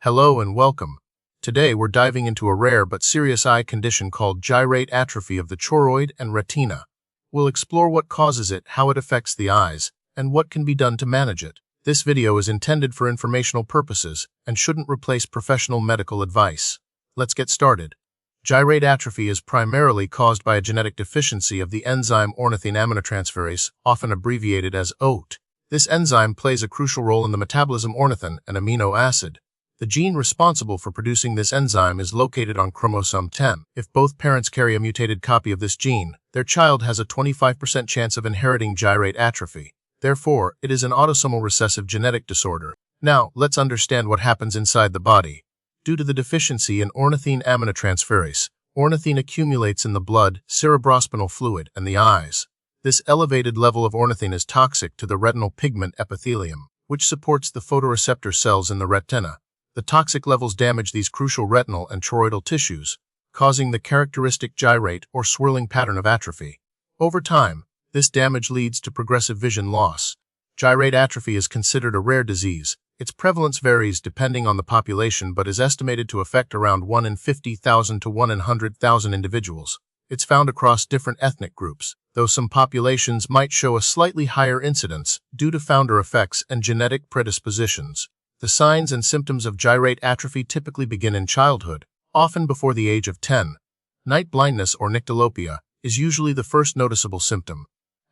Hello and welcome. Today we're diving into a rare but serious eye condition called gyrate atrophy of the choroid and retina. We'll explore what causes it, how it affects the eyes, and what can be done to manage it. This video is intended for informational purposes and shouldn't replace professional medical advice. Let's get started. Gyrate atrophy is primarily caused by a genetic deficiency of the enzyme ornithine aminotransferase, often abbreviated as OAT. This enzyme plays a crucial role in the metabolism ornithine, an amino acid. The gene responsible for producing this enzyme is located on chromosome 10. If both parents carry a mutated copy of this gene, their child has a 25% chance of inheriting gyrate atrophy. Therefore, it is an autosomal recessive genetic disorder. Now, let's understand what happens inside the body. Due to the deficiency in ornithine aminotransferase, ornithine accumulates in the blood, cerebrospinal fluid, and the eyes. This elevated level of ornithine is toxic to the retinal pigment epithelium, which supports the photoreceptor cells in the retina. The toxic levels damage these crucial retinal and choroidal tissues, causing the characteristic gyrate or swirling pattern of atrophy. Over time, this damage leads to progressive vision loss. Gyrate atrophy is considered a rare disease. Its prevalence varies depending on the population but is estimated to affect around 1 in 50,000 to 1 in 100,000 individuals. It's found across different ethnic groups, though some populations might show a slightly higher incidence due to founder effects and genetic predispositions. The signs and symptoms of gyrate atrophy typically begin in childhood, often before the age of 10. Night blindness or nyctalopia is usually the first noticeable symptom.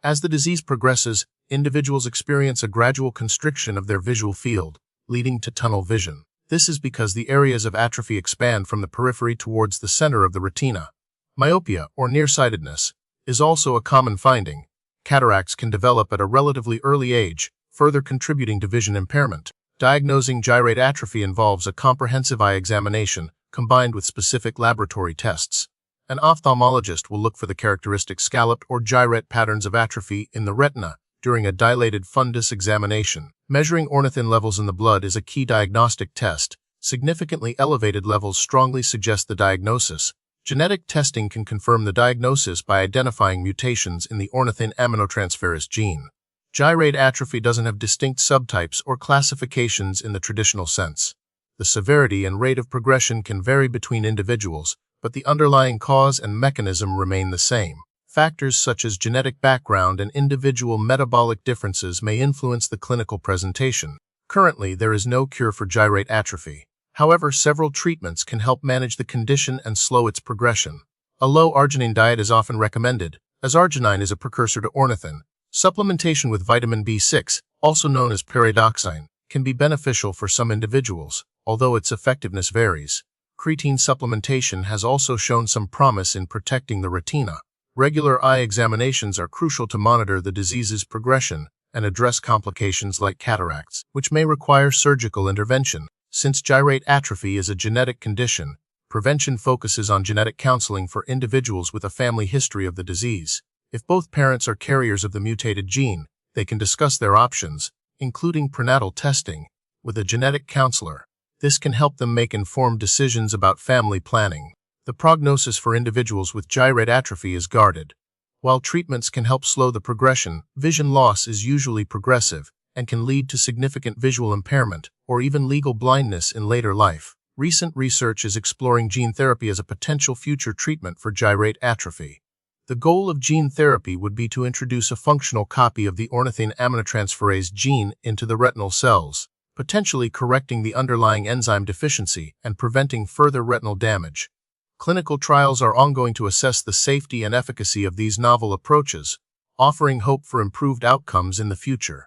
As the disease progresses, individuals experience a gradual constriction of their visual field, leading to tunnel vision. This is because the areas of atrophy expand from the periphery towards the center of the retina. Myopia, or nearsightedness, is also a common finding. Cataracts can develop at a relatively early age, further contributing to vision impairment. Diagnosing gyrate atrophy involves a comprehensive eye examination combined with specific laboratory tests. An ophthalmologist will look for the characteristic scalloped or gyrate patterns of atrophy in the retina during a dilated fundus examination. Measuring ornithine levels in the blood is a key diagnostic test. Significantly elevated levels strongly suggest the diagnosis. Genetic testing can confirm the diagnosis by identifying mutations in the ornithine aminotransferase gene. Gyrate atrophy doesn't have distinct subtypes or classifications in the traditional sense. The severity and rate of progression can vary between individuals, but the underlying cause and mechanism remain the same. Factors such as genetic background and individual metabolic differences may influence the clinical presentation. Currently, there is no cure for gyrate atrophy. However, several treatments can help manage the condition and slow its progression. A low arginine diet is often recommended, as arginine is a precursor to ornithine. Supplementation with vitamin B6, also known as pyridoxine, can be beneficial for some individuals, although its effectiveness varies. Creatine supplementation has also shown some promise in protecting the retina. Regular eye examinations are crucial to monitor the disease's progression and address complications like cataracts, which may require surgical intervention. Since gyrate atrophy is a genetic condition, prevention focuses on genetic counseling for individuals with a family history of the disease. If both parents are carriers of the mutated gene, they can discuss their options, including prenatal testing, with a genetic counselor. This can help them make informed decisions about family planning. The prognosis for individuals with gyrate atrophy is guarded. While treatments can help slow the progression, vision loss is usually progressive and can lead to significant visual impairment or even legal blindness in later life. Recent research is exploring gene therapy as a potential future treatment for gyrate atrophy. The goal of gene therapy would be to introduce a functional copy of the ornithine aminotransferase gene into the retinal cells, potentially correcting the underlying enzyme deficiency and preventing further retinal damage. Clinical trials are ongoing to assess the safety and efficacy of these novel approaches, offering hope for improved outcomes in the future.